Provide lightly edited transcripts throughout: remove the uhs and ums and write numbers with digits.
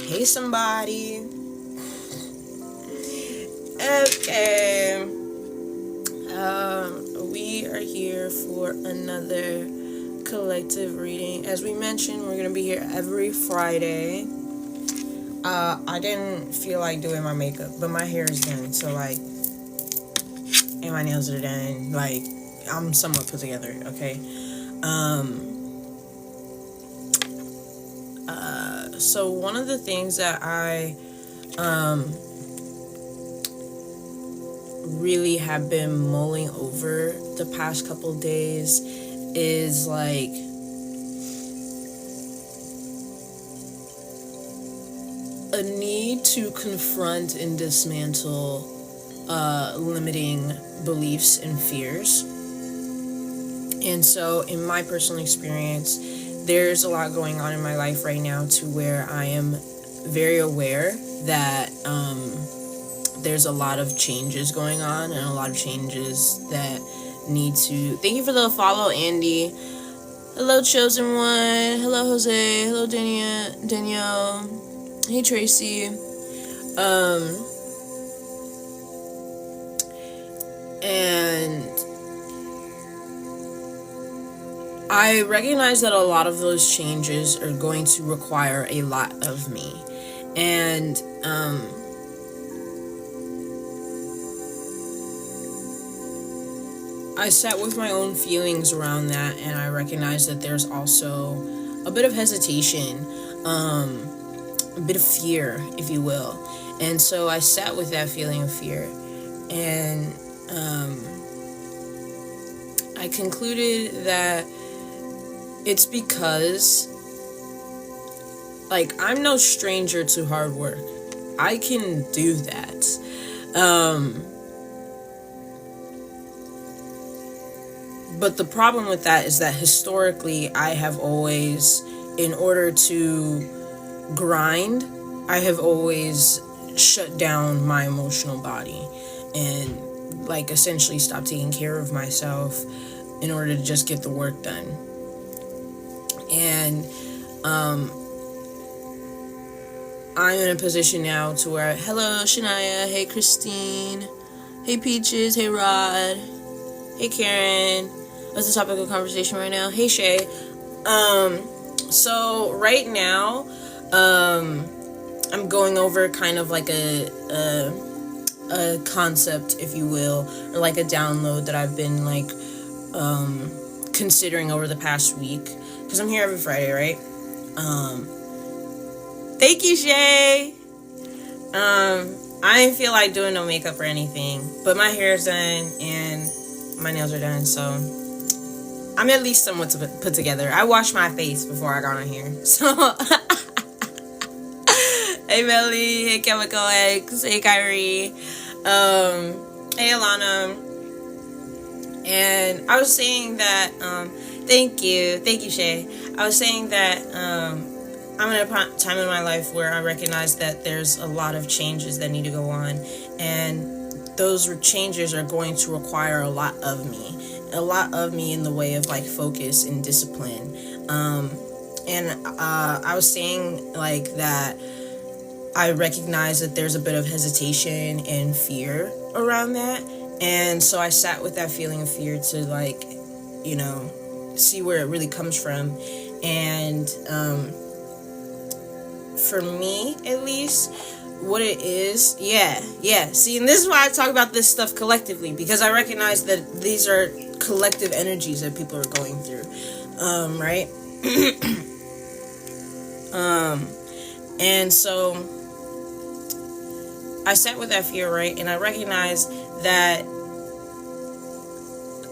Hey somebody. Okay. We are here for another collective reading. As we mentioned, we're gonna be here every Friday. I didn't feel like doing my makeup, but my hair is done, so and my nails are done. I'm somewhat put together, okay? So one of the things that I really have been mulling over the past couple days is a need to confront and dismantle limiting beliefs and fears. And so in my personal experience, there's a lot going on in my life right now to where I am very aware that there's a lot of changes going on and a lot of changes that need to... Thank you for the follow, Andy. Hello, Chosen One. Hello, Jose. Hello, Danielle. Hey, Tracy. And I recognize that a lot of those changes are going to require a lot of me. And I sat with my own feelings around that, and I recognize that there's also a bit of hesitation, a bit of fear, if you will. And so I sat with that feeling of fear, and I concluded that it's because, I'm no stranger to hard work. I can do that. But the problem with that is that historically, I have always, in order to grind, I have always shut down my emotional body and essentially stopped taking care of myself in order to just get the work done. And I'm in a position now to where, hello Shania, hey Christine, hey Peaches, hey Rod, hey Karen. What's the topic of conversation right now? Hey Shay. So right now, I'm going over kind of like a concept, if you will, or like a download that I've been considering over the past week, because I'm here every Friday, right? Thank you, Shay. I didn't feel like doing no makeup or anything, but my hair's done and my nails are done, so I'm at least somewhat put together. I washed my face before I got on here, so hey Melly, hey Chemical X, hey Kyrie, hey Alana. And I was saying that thank you Shay. I was saying that I'm in a time in my life where I recognize that there's a lot of changes that need to go on, and those changes are going to require a lot of me in the way of focus and discipline. And I was saying that I recognize that there's a bit of hesitation and fear around that, and so I sat with that feeling of fear to see where it really comes from. And for me, at least, what it is, see, and this is why I talk about this stuff collectively, because I recognize that these are collective energies that people are going through, right? And so I sat with that fear, right? And I recognize that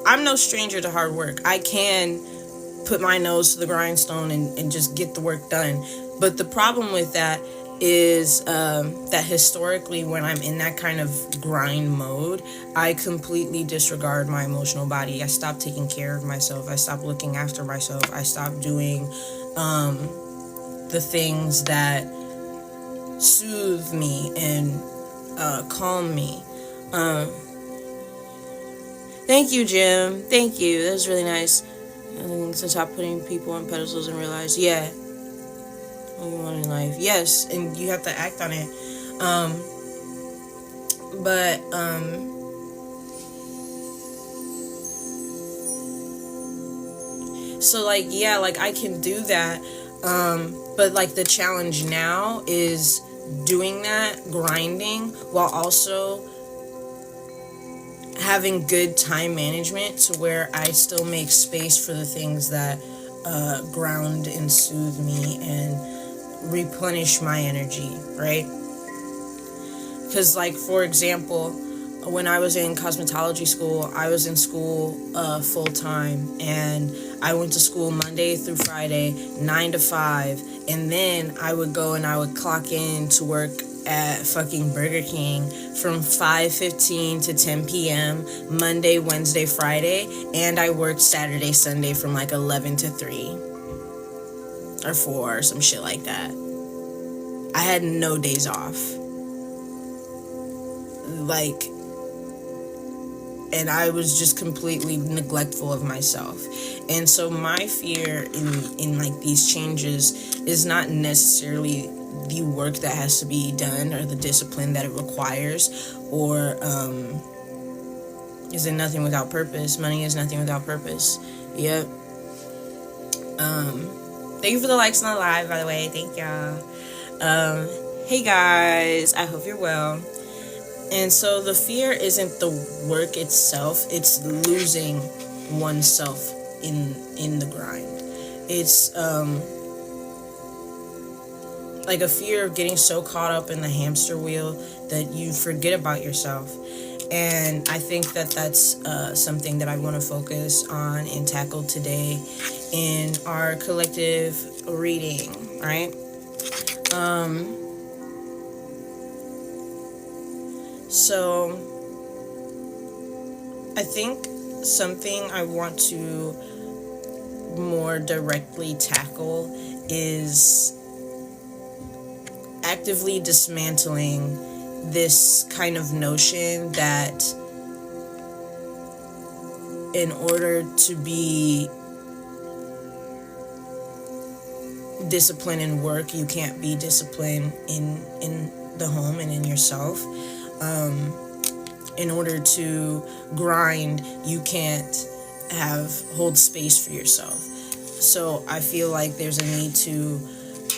I'm no stranger to hard work. I can put my nose to the grindstone and just get the work done. But the problem with that is that historically, when I'm in that kind of grind mode, I completely disregard my emotional body. I stop taking care of myself. I stop looking after myself. I stop doing the things that soothe me and calm me. Thank you, Jim. Thank you. That was really nice. To stop putting people on pedestals and realize, what you want in life. Yes, and you have to act on it. But so like, yeah, like I can do that. But like the challenge now is doing that, grinding, while also having good time management to where I still make space for the things that ground and soothe me and replenish my energy, right? Because, like, for example, when I was in cosmetology school, I was in school full time, and I went to school Monday through Friday, 9 to 5, and then I would go and I would clock in to work at fucking Burger King from 5:15 to 10 p.m. Monday, Wednesday, Friday, and I worked Saturday, Sunday from like 11 to 3 or 4 or some shit like that. I had no days off. Like, and I was just completely neglectful of myself. And so my fear in like these changes is not necessarily the work that has to be done or the discipline that it requires, or is it nothing without purpose? Money is nothing without purpose. Yep. Thank you for the likes on the live, by the way. Thank y'all. Hey guys, I hope you're well. And so the fear isn't the work itself, it's losing oneself in the grind. It's like a fear of getting so caught up in the hamster wheel that you forget about yourself. And I think that that's something that I want to focus on and tackle today in our collective reading, right? So I think something I want to more directly tackle is actively dismantling this kind of notion that in order to be disciplined in work, you can't be disciplined in the home and in yourself. In order to grind, you can't hold space for yourself. So I feel like there's a need to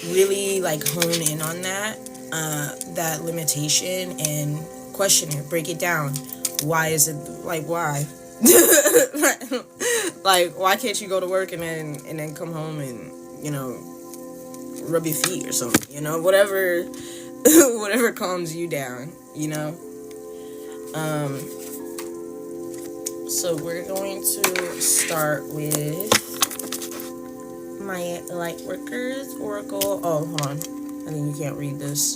really like hone in on that limitation and question it, break it down. Why is it like, why? Like, why can't you go to work and then come home and, you know, rub your feet or something, you know, whatever calms you down, you know. So we're going to start with my Lightworkers Oracle. Oh, hold on. I think you can't read this.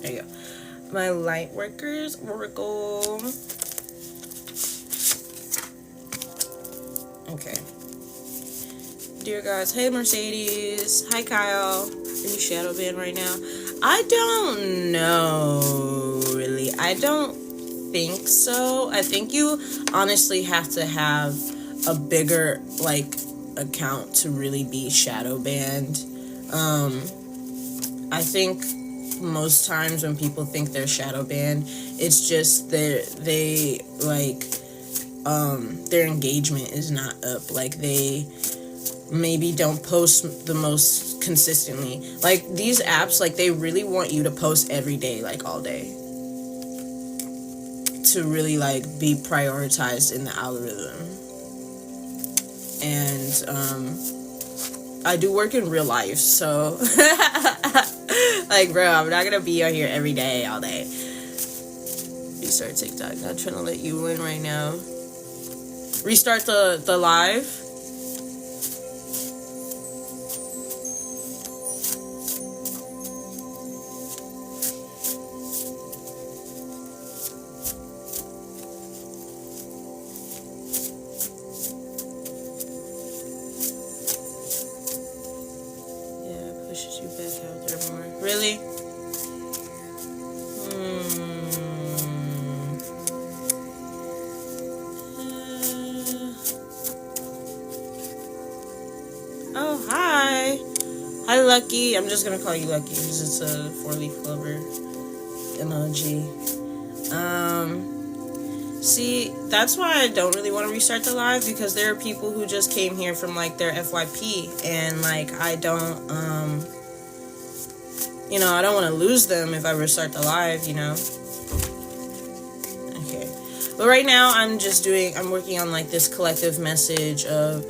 There you go. My Lightworkers Oracle. Okay. Dear guys, hey Mercedes, hi Kyle. Are you shadow banned right now? I don't know, really. I don't think so. I think you honestly have to have a bigger like account to really be shadow banned. I think most times when people think they're shadow banned, it's just they like their engagement is not up. Like they maybe don't post the most consistently. Like these apps, like they really want you to post every day, like all day, to really like be prioritized in the algorithm. And I do work in real life, so like bro, I'm not gonna be on here every day, all day. Restart TikTok. Not trying to let you in right now. Restart the live. Pushes you back out there more. Really? Hi, Lucky. I'm just gonna call you Lucky because it's a 4-leaf clover emoji. See, that's why I don't really want to restart the live, because there are people who just came here from like their FYP, and like I don't I don't want to lose them if I restart the live, Okay. But right now I'm working on like this collective message of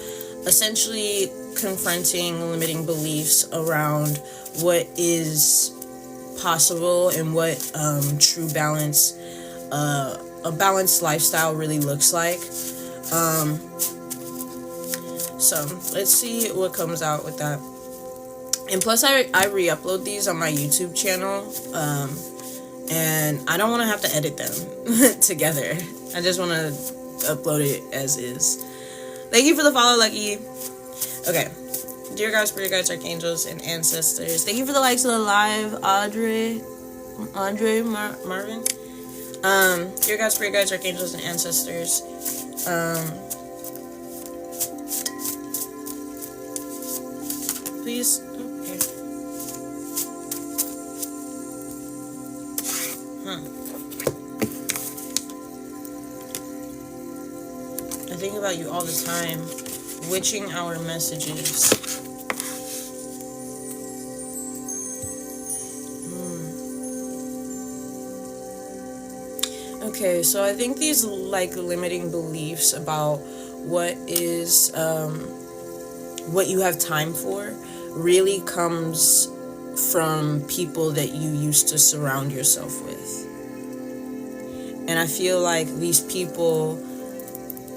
essentially confronting limiting beliefs around what is possible and what true balance, a balanced lifestyle really looks like. So let's see what comes out with that. And plus I re-upload these on my YouTube channel, and I don't want to have to edit them together. I just want to upload it as is. Thank you for the follow, Lucky. Okay. Dear God, spirit guides, archangels, and ancestors, thank you for the likes of the live, Marvin. Dear God, spirit guides, archangels, and ancestors, please. Okay. I think about you all the time, witching our messages. Okay, so I think these like limiting beliefs about what is what you have time for really comes from people that you used to surround yourself with. And I feel like these people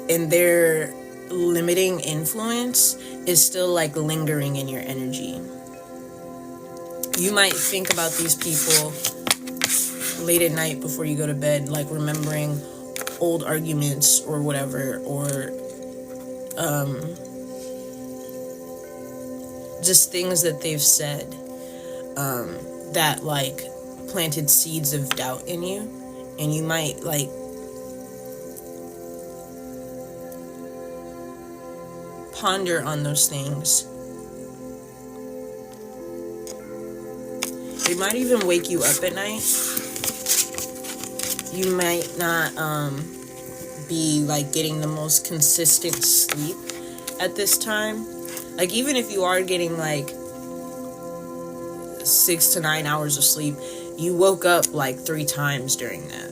and their limiting influence is still like lingering in your energy. You might think about these people late at night before you go to bed, like remembering old arguments or whatever, or just things that they've said that like planted seeds of doubt in you, and you might like ponder on those things. It might even wake you up at night. You might not be like getting the most consistent sleep at this time. Like even if you are getting like 6 to 9 hours of sleep, you woke up like 3 times during that,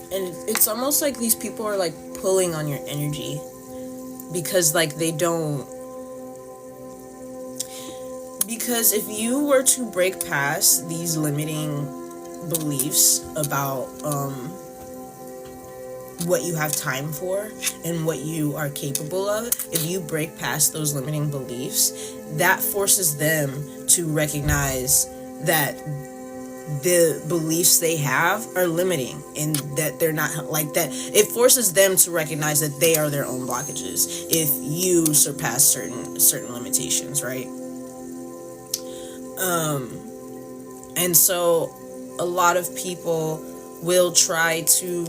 And it's almost like these people are like pulling on your energy, because like because if you were to break past these limiting beliefs about what you have time for and what you are capable of, if you break past those limiting beliefs, that forces them to recognize that the beliefs they have are limiting, and that they're not like that. It forces them to recognize that they are their own blockages if you surpass certain limitations, right? And so a lot of people will try to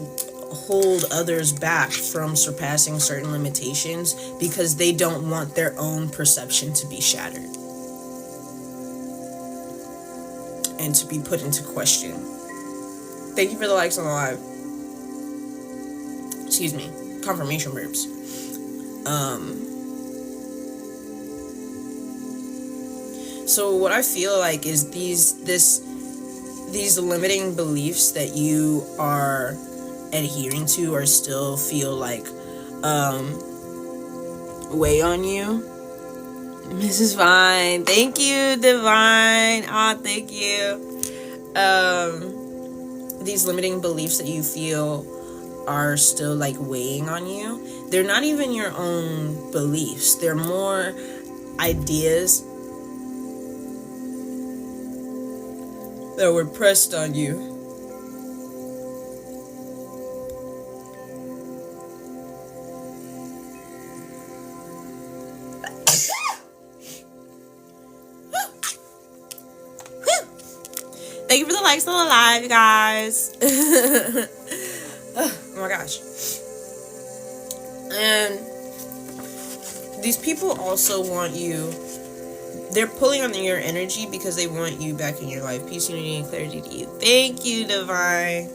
hold others back from surpassing certain limitations because they don't want their own perception to be shattered and to be put into question. Thank you for the likes on the live. Excuse me. Confirmation burps. So what I feel like is these limiting beliefs that you are adhering to or still feel like weigh on you. Mrs. Vine, thank you, Divine. Thank you. These limiting beliefs that you feel are still like weighing on you, they're not even your own beliefs. They're more ideas that were pressed on you. Thank you for the likes on the live, you guys. Oh my gosh. And these people also want you, they're pulling on your energy because they want you back in your life. Peace, unity, and clarity to you. Thank you, Divine.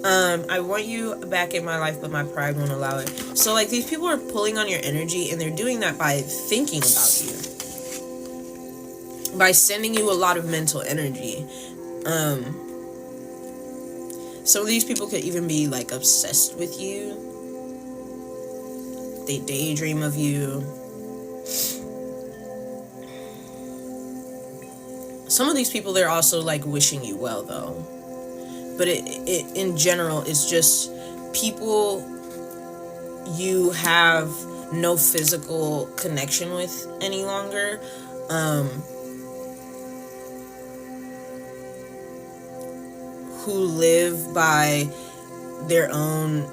I want you back in my life, but my pride won't allow it. So, like, these people are pulling on your energy, and they're doing that by thinking about you. By sending you a lot of mental energy. Some of these people could even be, like, obsessed with you. They daydream of you. Some of these people, they're also, like, wishing you well, though. But it in general, it's just people you have no physical connection with any longer. Who live by their own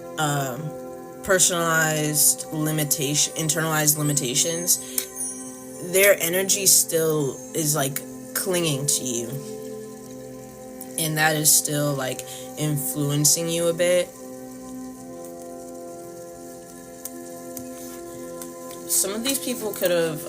personalized internalized limitations. Their energy still is, like, clinging to you. And that is still, like, influencing you a bit. Some of these people could have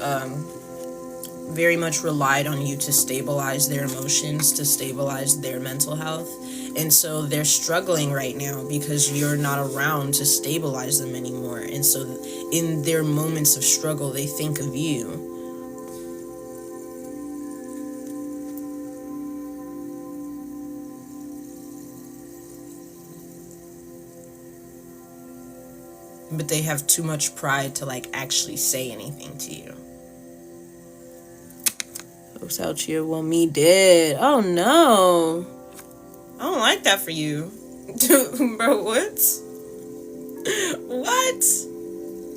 very much relied on you to stabilize their emotions, to stabilize their mental health. And so they're struggling right now because you're not around to stabilize them anymore. And so in their moments of struggle, they think of you. But they have too much pride to, like, actually say anything to you. Folks out here, well, me dead. Oh, no. I don't like that for you. Bro, what? What?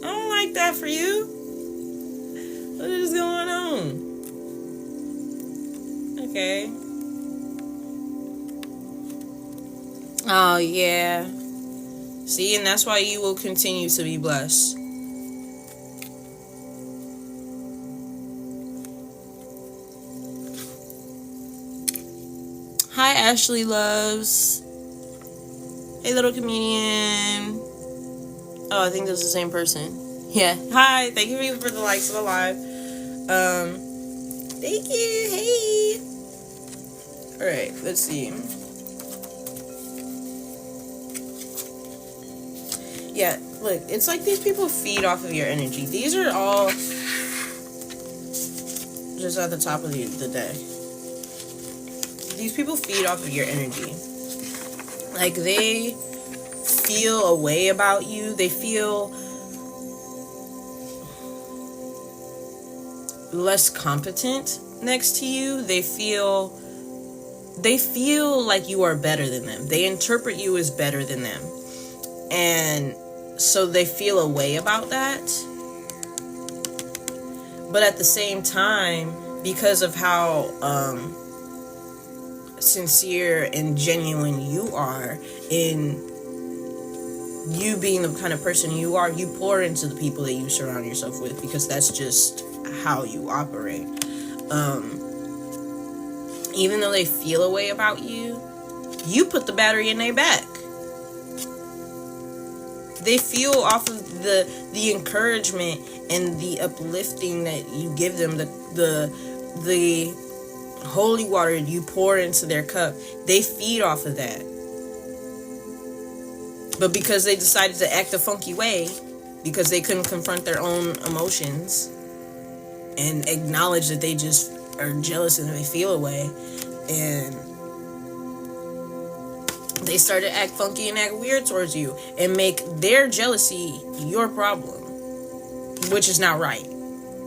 I don't like that for you. What is going on? Okay. Oh, yeah. See, and that's why you will continue to be blessed. Hi, Ashley Loves. Hey, little comedian. Oh, I think this is the same person. Yeah. Hi, thank you for the likes of the live. Thank you. Hey. Alright, let's see. Yeah, look, it's like these people feed off of your energy. These are all just at the top of the deck. These people feed off of your energy. Like, they feel a way about you. They feel less competent next to you. They feel like you are better than them. They interpret you as better than them. And so they feel a way about that. But at the same time, because of how sincere and genuine you are in you being the kind of person you are, you pour into the people that you surround yourself with, because that's just how you operate. Even though they feel a way about you, you put the battery in their back. They feel off of the encouragement and the uplifting that you give them, the holy water you pour into their cup. They feed off of that. But because they decided to act a funky way, because they couldn't confront their own emotions and acknowledge that they just are jealous and they feel a way, and they start to act funky and act weird towards you and make their jealousy your problem, which is not right.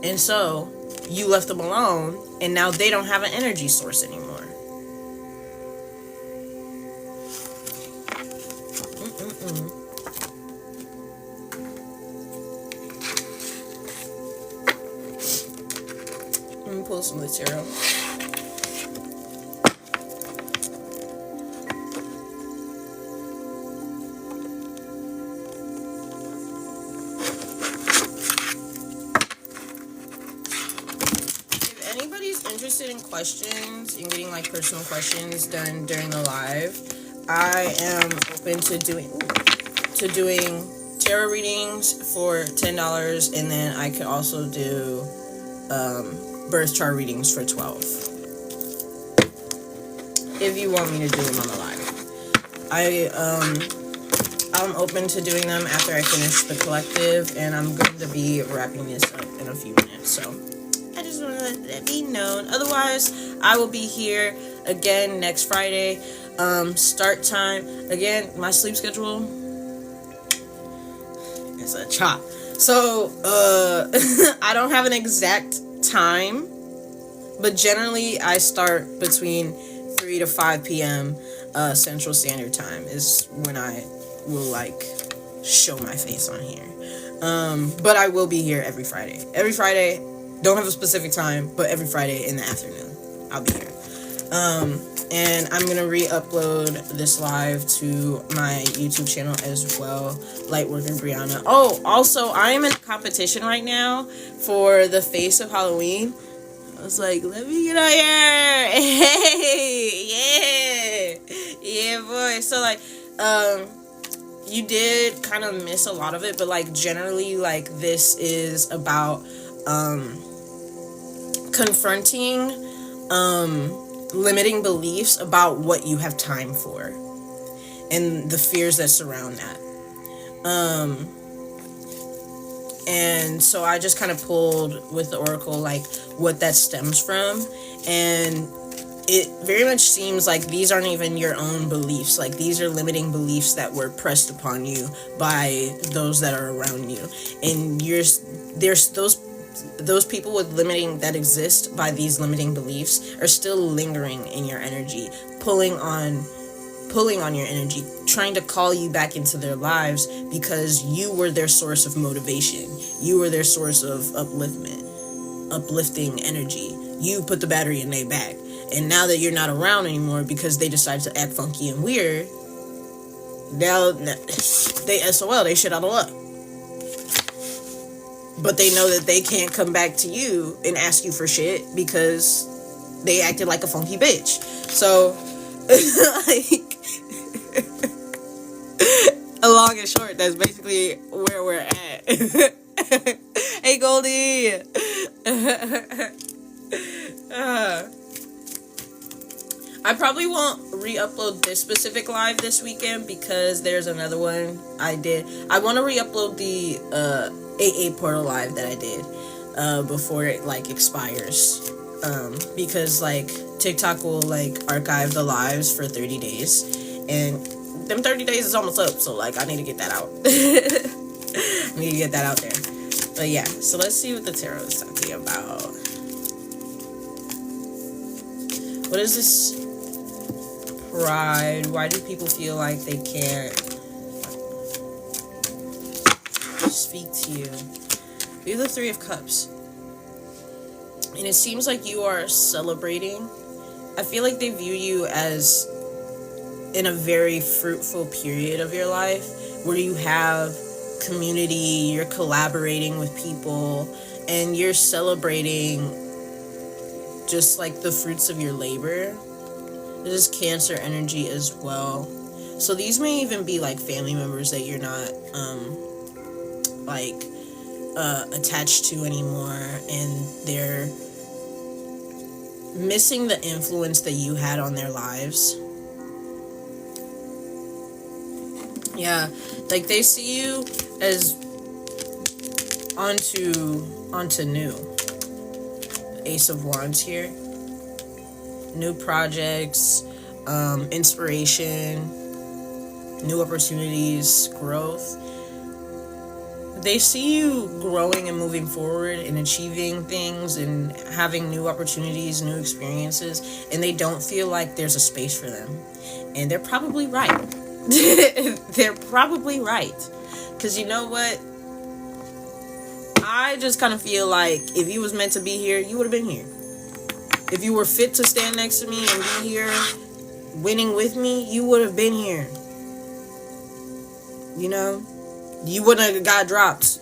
And so you left them alone, and now they don't have an energy source anymore. Let me pull some of the tarot. Interested in questions and getting like personal questions done during the live, I am open to doing. Ooh, to doing tarot readings for $10, and then I could also do birth chart readings for $12. If you want me to do them on the live. I'm open to doing them after I finish the collective, and I'm going to be wrapping this up in a few minutes, so I just want to let that be known. Otherwise, I will be here again next Friday. Start time, again, my sleep schedule is a chop. So, I don't have an exact time, but generally I start between 3 to 5 p.m. Central Standard Time is when I will, like, show my face on here. But I will be here every Friday. Every Friday, don't have a specific time, but every Friday in the afternoon, I'll be here. And I'm gonna re-upload this live to my YouTube channel as well, Lightworker Brianna. Oh, also, I am in a competition right now for the face of Halloween. I was like, let me get out here. Hey, yeah, boy. So, like, you did kind of miss a lot of it, but, like, generally, like, this is about confronting limiting beliefs about what you have time for and the fears that surround that. And so I just kind of pulled with the oracle, like, what that stems from, and it very much seems like these aren't even your own beliefs. Like, these are limiting beliefs that were pressed upon you by those that are around you, and there's those people with limiting that exist by these limiting beliefs are still lingering in your energy, pulling on your energy, trying to call you back into their lives because you were their source of motivation. You were their source of uplifting energy. You put the battery in their back. And now that you're not around anymore because they decide to act funky and weird, now they SOL, they shit out of luck. But they know that they can't come back to you and ask you for shit because they acted like a funky bitch. So, like, long and short, that's basically where we're at. Hey, Goldie! I probably won't re-upload this specific live this weekend because there's another one I did. I want to re-upload the AA Portal live that I did before it, like, expires. Because, like, TikTok will, like, archive the lives for 30 days. And them 30 days is almost up, so, like, I need to get that out. I need to get that out there. But, yeah, so let's see what the tarot is talking about. What is this? Pride. Why do people feel like they can't speak to you? We have the Three of Cups. And it seems like you are celebrating. I feel like they view you as in a very fruitful period of your life where you have community, you're collaborating with people, and you're celebrating just, like, the fruits of your labor. This is Cancer energy as well. So these may even be, like, family members that you're not, attached to anymore, and they're missing the influence that you had on their lives. Yeah, like, they see you as onto new. Ace of Wands here. New projects, inspiration, new opportunities, growth. They see you growing and moving forward and achieving things and having new opportunities, new experiences, and they don't feel like there's a space for them. And they're probably right. They're probably right. Because you know what? I just kind of feel like if you was meant to be here, you would have been here. If you were fit to stand next to me and be here winning with me, you would have been here. You know? You wouldn't have got dropped.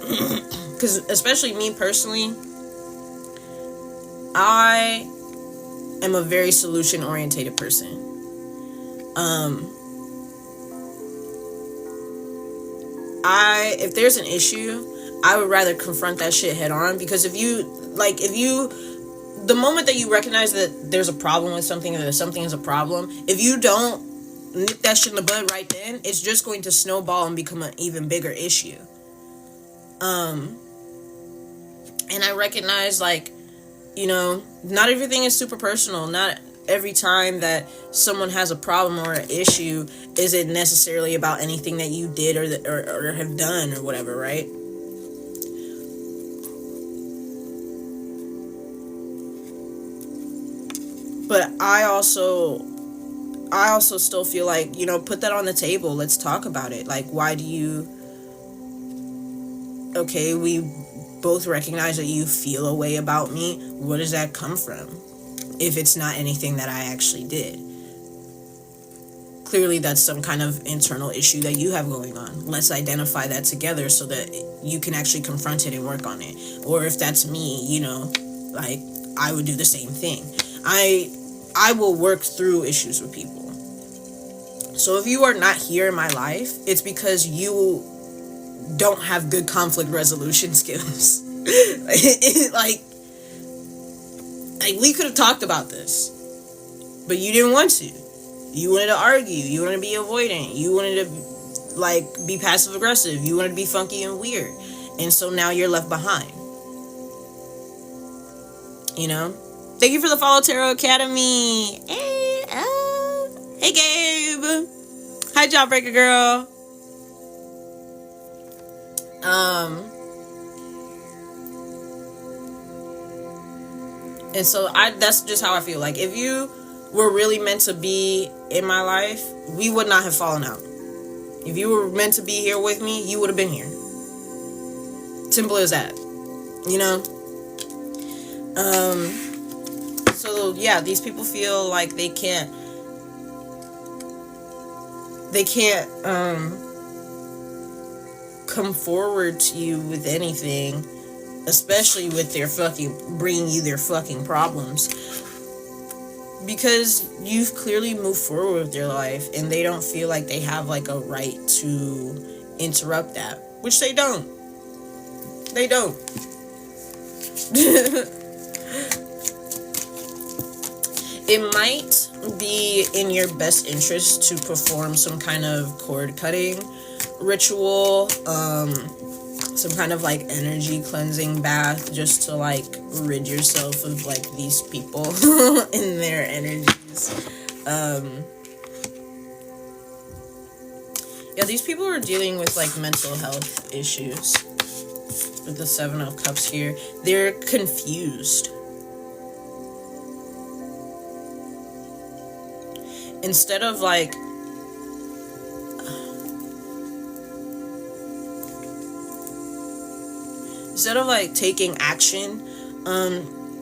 Because especially me personally, I am a very solution-oriented person. if there's an issue, I would rather confront that shit head on, because the moment that you recognize that there's a problem with something, or that something is a problem, if you don't nip that shit in the bud right then, it's just going to snowball and become an even bigger issue. And I recognize, like, you know, not everything is super personal. Not every time that someone has a problem or an issue is it necessarily about anything that you did or have done or whatever, right? But I also still feel like, you know, put that on the table. Let's talk about it. Like, why do you... Okay, we both recognize that you feel a way about me. Where does that come from? If it's not anything that I actually did. Clearly, that's some kind of internal issue that you have going on. Let's identify that together so that you can actually confront it and work on it. Or if that's me, you know, like, I would do the same thing. I will work through issues with people. So if you are not here in my life, it's because you don't have good conflict resolution skills. like we could have talked about this, but you didn't want to. You wanted to argue. You wanted to be avoidant. You wanted to, like, be passive aggressive. You wanted to be funky and weird. And so now you're left behind. You know? Thank you for the follow, Tarot Academy. Hey, hey, Gabe. Hi, Jawbreaker girl. And so that's just how I feel. Like, if you were really meant to be in my life, we would not have fallen out. If you were meant to be here with me, you would have been here. Simple as that. You know? So yeah, these people feel like they can't come forward to you with anything, especially with their bringing you their fucking problems, because you've clearly moved forward with their life, and they don't feel like they have, like, a right to interrupt that, which they don't. They don't. It might be in your best interest to perform some kind of cord cutting ritual, some kind of, like, energy cleansing bath, just to, like, rid yourself of, like, these people and their energies. Yeah, these people are dealing with, like, mental health issues. With the Seven of Cups here, they're confused. Instead of, like, taking action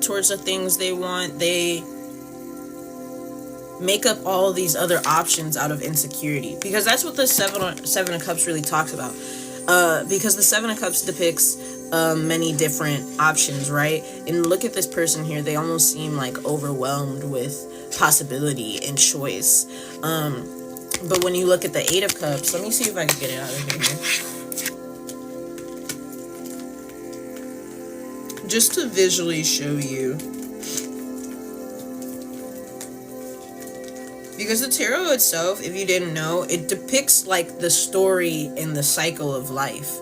towards the things they want, they make up all of these other options out of insecurity, because that's what the Seven of Cups really talks about. Because the Seven of Cups depicts many different options, right? And look at this person here. They almost seem, like, overwhelmed with possibility and choice. But when you look at the Eight of Cups, let me see if I can get it out of here. Just to visually show you. Because the tarot itself, if you didn't know, it depicts, like, the story and the cycle of life.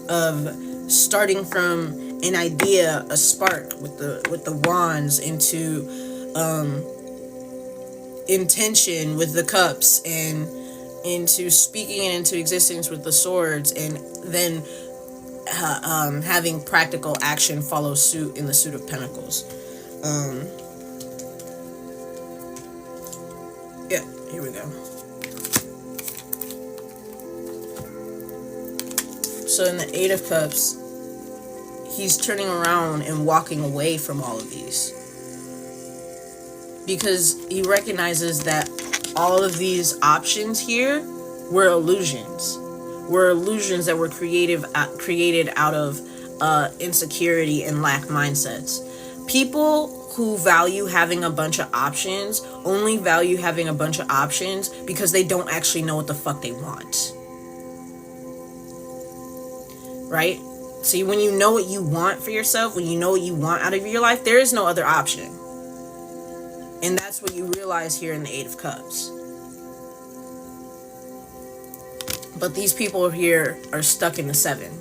Of starting from an idea, a spark with the wands, into intention with the cups, and into speaking it into existence with the swords, and then having practical action follow suit in the Suit of Pentacles. Yeah, here we go. So in the Eight of Cups, he's turning around and walking away from all of these, because he recognizes that all of these options here were illusions. Were illusions that were created out of insecurity and lack mindsets. People who value having a bunch of options only value having a bunch of options because they don't actually know what the fuck they want. right? See, when you know what you want for yourself, when you know what you want out of your life, there is no other option. And that's what you realize here in the Eight of Cups. But these people here are stuck in the Seven,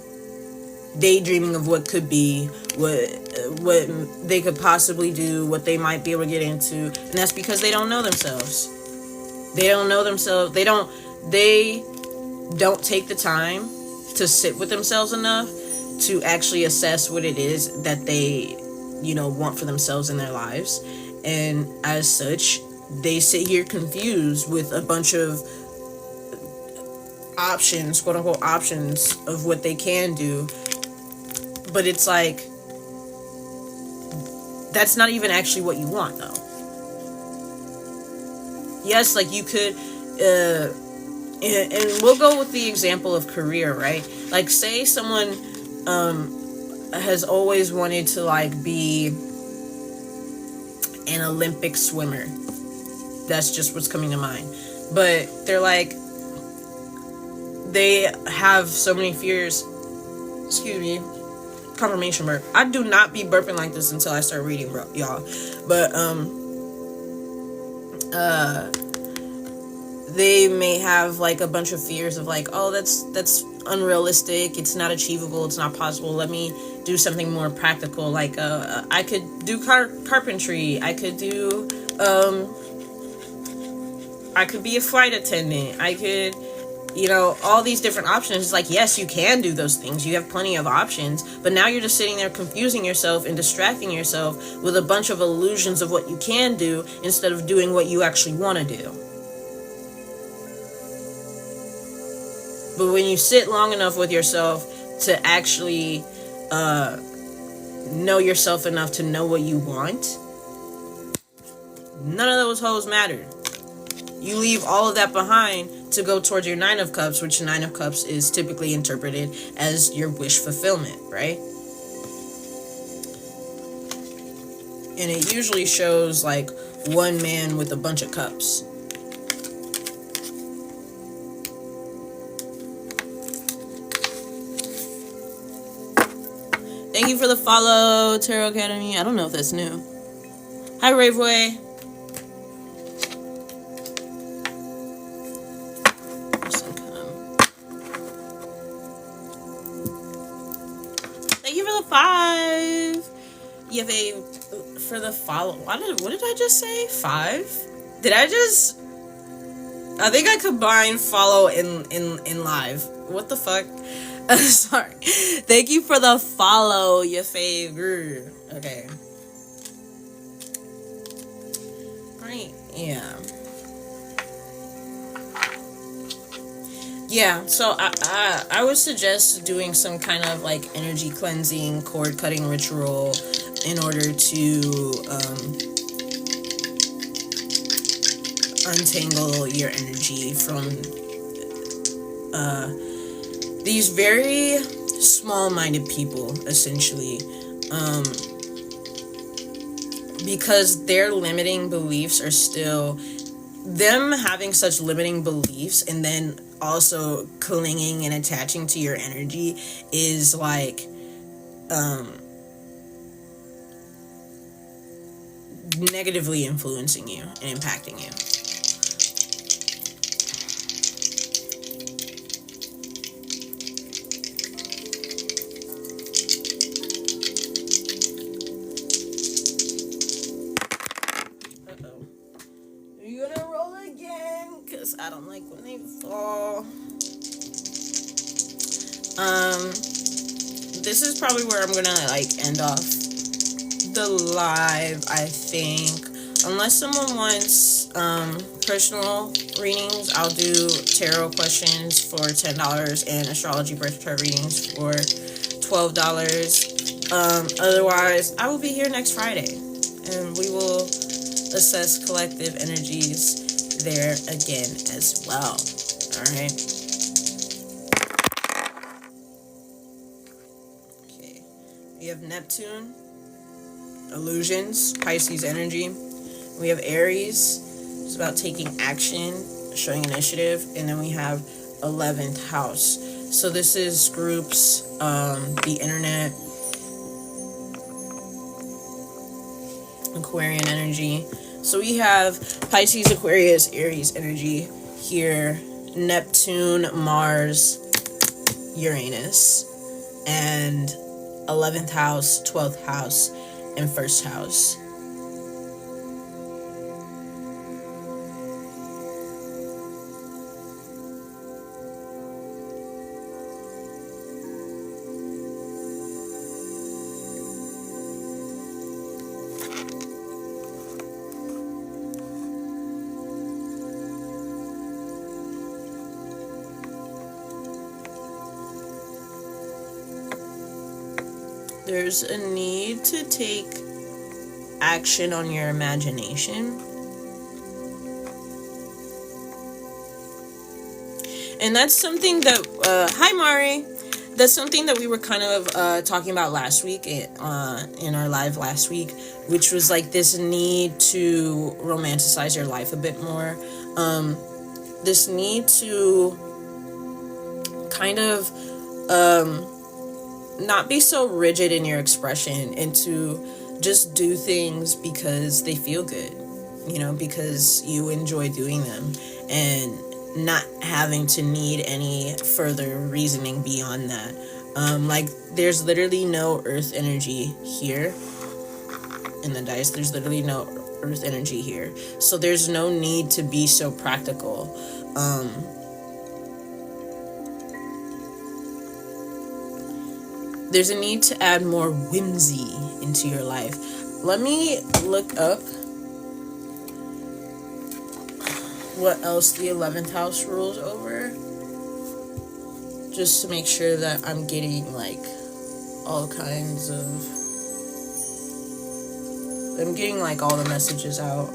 daydreaming of what could be, what they could possibly do, what they might be able to get into. And that's because they don't know themselves. They don't know themselves. They don't take the time to sit with themselves enough to actually assess what it is that they, want for themselves in their lives. And as such, they sit here confused with a bunch of options, quote unquote options of what they can do. But it's like, that's not even actually what you want, though. Yes, like you could, and we'll go with the example of career, right? Like, say someone has always wanted to, like, be an Olympic swimmer. That's just what's coming to mind. But they're like, they have so many fears. Excuse me. Confirmation burp. I do not be burping like this until I start reading, bro, y'all. But they may have like a bunch of fears of like, oh, that's unrealistic, it's not achievable, it's not possible, let me do something more practical. Like I could do carpentry, I could do I could be a flight attendant, I could, all these different options. It's like, yes, you can do those things, you have plenty of options, but now you're just sitting there confusing yourself and distracting yourself with a bunch of illusions of what you can do instead of doing what you actually want to do. But when you sit long enough with yourself to actually know yourself enough to know what you want, none of those hoes matter. You leave all of that behind to go towards your Nine of Cups, which Nine of Cups is typically interpreted as your wish fulfillment, right? And it usually shows like one man with a bunch of cups. Thank you for the follow, Tarot Academy. I don't know if that's new. Hi, Raveway. Thank you for the 5. You have a for the follow. What did I just say? 5? I think I combined follow in live. What the fuck? Sorry. Thank you for the follow, your favor. Okay. Right. Yeah. Yeah. So I would suggest doing some kind of like energy cleansing, cord cutting ritual in order to untangle your energy from these very small-minded people, essentially, because their limiting beliefs are still them having such limiting beliefs, and then also clinging and attaching to your energy is like negatively influencing you and impacting you. I don't like when they fall. This is probably where I'm gonna like end off the live, I think. Unless someone wants personal readings, I'll do tarot questions for $10 and astrology birth chart readings for $12. Otherwise, I will be here next Friday, and we will assess collective energies there again as well. All right. Okay. We have Neptune, illusions, Pisces energy. We have Aries. It's about taking action, showing initiative, and then we have 11th house. So this is groups, the internet, Aquarian energy. So we have Pisces, Aquarius, Aries energy here, Neptune, Mars, Uranus, and 11th house, 12th house, and 1st house. There's a need to take action on your imagination. And that's something that, hi Mari, that's something that we were kind of talking about last week, in our live last week, which was like this need to romanticize your life a bit more. This need to kind of not be so rigid in your expression and to just do things because they feel good, because you enjoy doing them, and not having to need any further reasoning beyond that. Like there's literally no earth energy here in the dice. There's literally no earth energy here. So there's no need to be so practical. There's a need to add more whimsy into your life. Let me look up what else the 11th house rules over, just to make sure that I'm getting like all the messages out.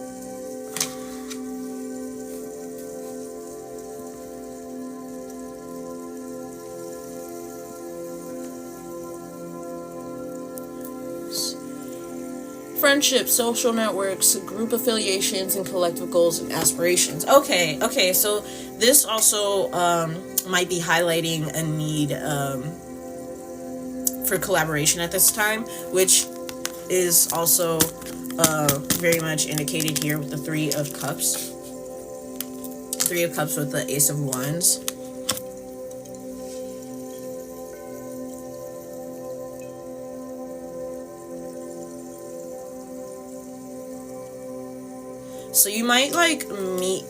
Friendships, social networks, group affiliations, and collective goals and aspirations. Okay, so this also might be highlighting a need for collaboration at this time, which is also very much indicated here with the Three of Cups. Three of Cups with the Ace of Wands. So you might like meet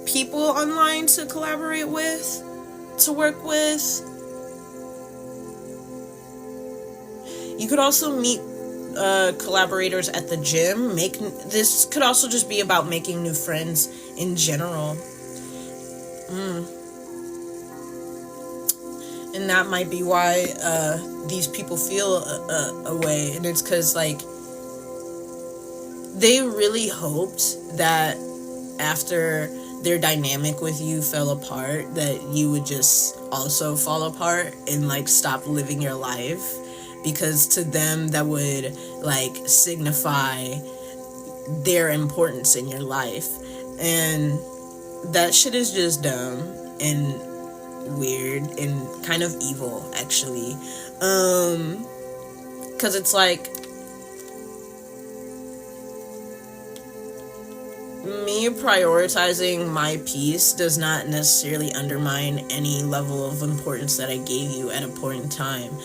people online to collaborate with, to work with. You could also meet collaborators at the gym. This could also just be about making new friends in general. And that might be why these people feel a way, and it's because like they really hoped that after their dynamic with you fell apart, that you would just also fall apart and like stop living your life, because to them that would like signify their importance in your life. And that shit is just dumb and weird and kind of evil, actually, because it's like, me prioritizing my peace does not necessarily undermine any level of importance that I gave you at a point in time.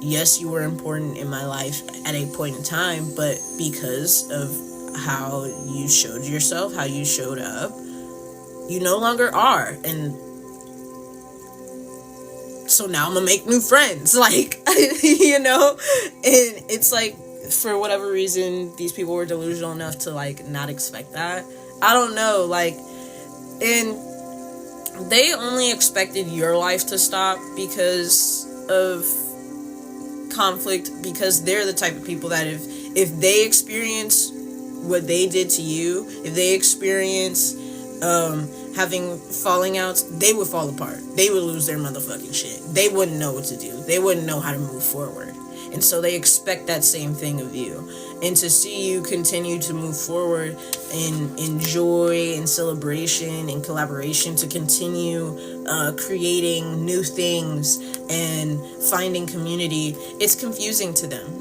Yes, you were important in my life at a point in time, but because of how you showed yourself, how you showed up, you no longer are. And so now I'm gonna make new friends, like, and it's like, for whatever reason, these people were delusional enough to like not expect that. I don't know, like, and they only expected your life to stop because of conflict, because they're the type of people that if they experience what they did to you, if they experience having falling outs, they would fall apart. They would lose their motherfucking shit. They wouldn't know what to do. They wouldn't know how to move forward. And so they expect that same thing of you. And to see you continue to move forward in joy and celebration and collaboration to continue creating new things and finding community, it's confusing to them.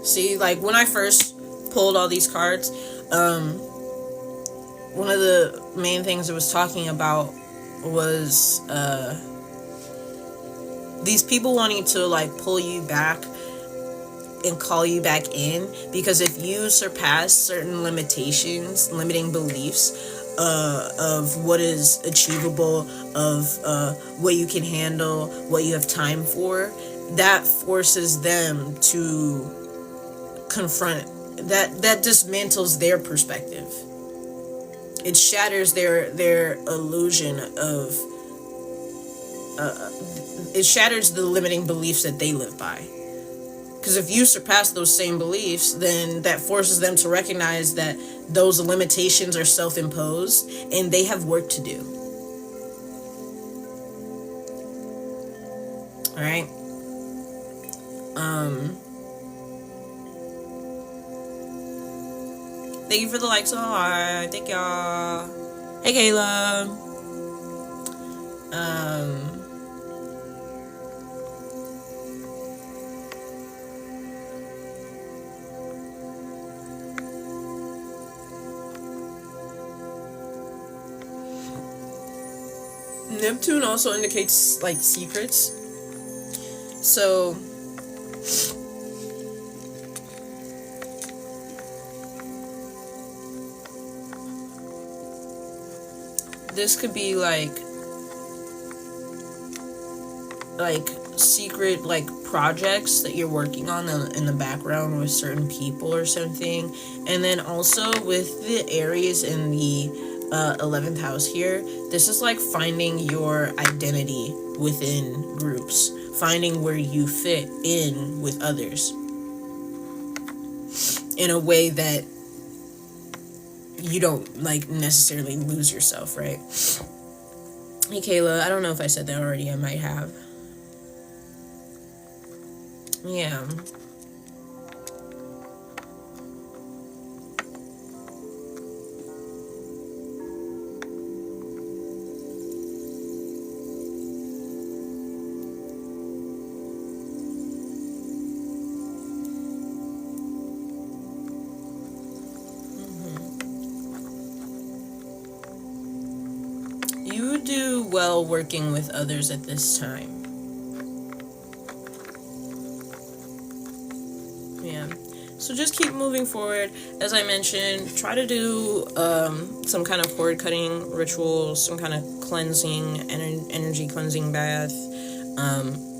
See, like when I first pulled all these cards, one of the main things it was talking about was these people wanting to like pull you back and call you back in, because if you surpass certain limitations, limiting beliefs of what is achievable, of what you can handle, what you have time for, that forces them to confront that dismantles their perspective. It shatters their illusion of it shatters the limiting beliefs that they live by. Because if you surpass those same beliefs, then that forces them to recognize that those limitations are self-imposed and they have work to do. All right. Thank you for the likes. Oh, thank y'all. Hey, Kayla. Neptune also indicates like secrets. So this could be like secret like projects that you're working on in the background with certain people or something. And then also with the Aries in the 11th house here, this is like finding your identity within groups, finding where you fit in with others in a way that you don't like necessarily lose yourself, right? Hey Kayla, I don't know if I said that already. I might have. Yeah. You do well working with others at this time. Yeah. So just keep moving forward. As I mentioned, try to do some kind of cord cutting ritual, some kind of cleansing, energy cleansing bath.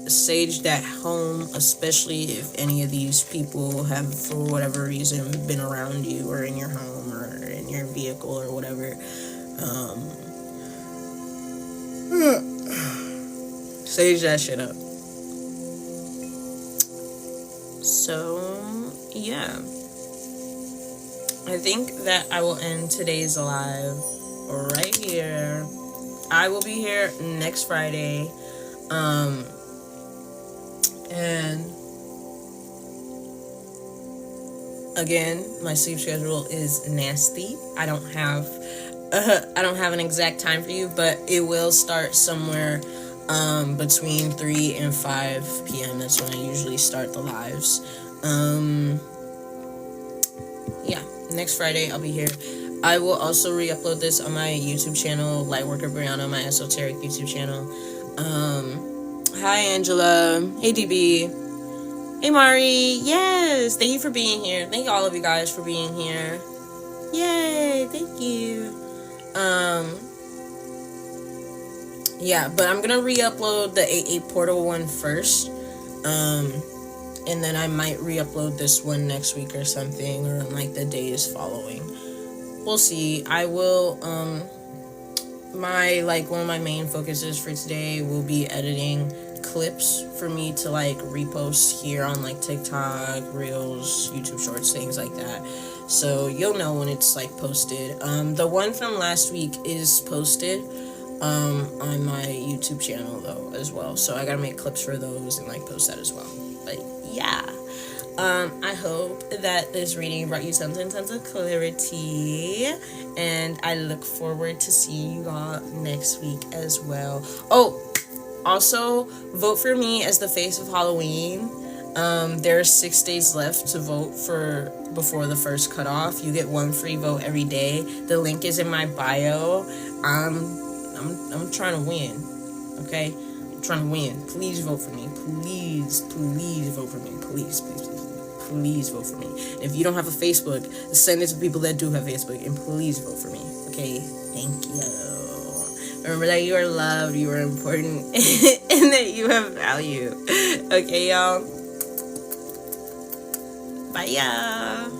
Sage that home, especially if any of these people have, for whatever reason, been around you or in your home or in your vehicle or whatever. Sage that shit up. So, yeah. I think that I will end today's live right here. I will be here next Friday. And again, my sleep schedule is nasty. I don't have an exact time for you, but it will start somewhere between 3 and 5 p.m. That's when I usually start the lives. Yeah, next Friday I'll be here. I will also re-upload this on my YouTube channel, Lightworker Brianna, my esoteric YouTube channel. Hi Angela. Hey DB. Hey Mari. Yes, thank you for being here. Thank all of you guys for being here. Yay, thank you. Yeah, but I'm gonna re-upload the 8/8 portal one first, and then I might re-upload this one next week or something, or like the days following. We'll see. I will one of my main focuses for today will be editing clips for me to like repost here on like TikTok, Reels, YouTube Shorts, things like that. So you'll know when it's like posted. The one from last week is posted. on my YouTube channel though as well. So I gotta make clips for those and like post that as well. But yeah. I hope that this reading brought you tons and tons of clarity, and I look forward to seeing you all next week as well. Oh, also, vote for me as the face of Halloween. There are 6 days left to vote for before the first cutoff. You get 1 free vote every day. The link is in my bio. I'm trying to win, okay? I'm trying to win. Please vote for me. Please vote for me. Please vote for me. If you don't have a Facebook, send it to people that do have Facebook, and please vote for me. Okay? Thank you. Remember that you are loved, you are important, and that you have value. Okay, y'all? Bye, y'all.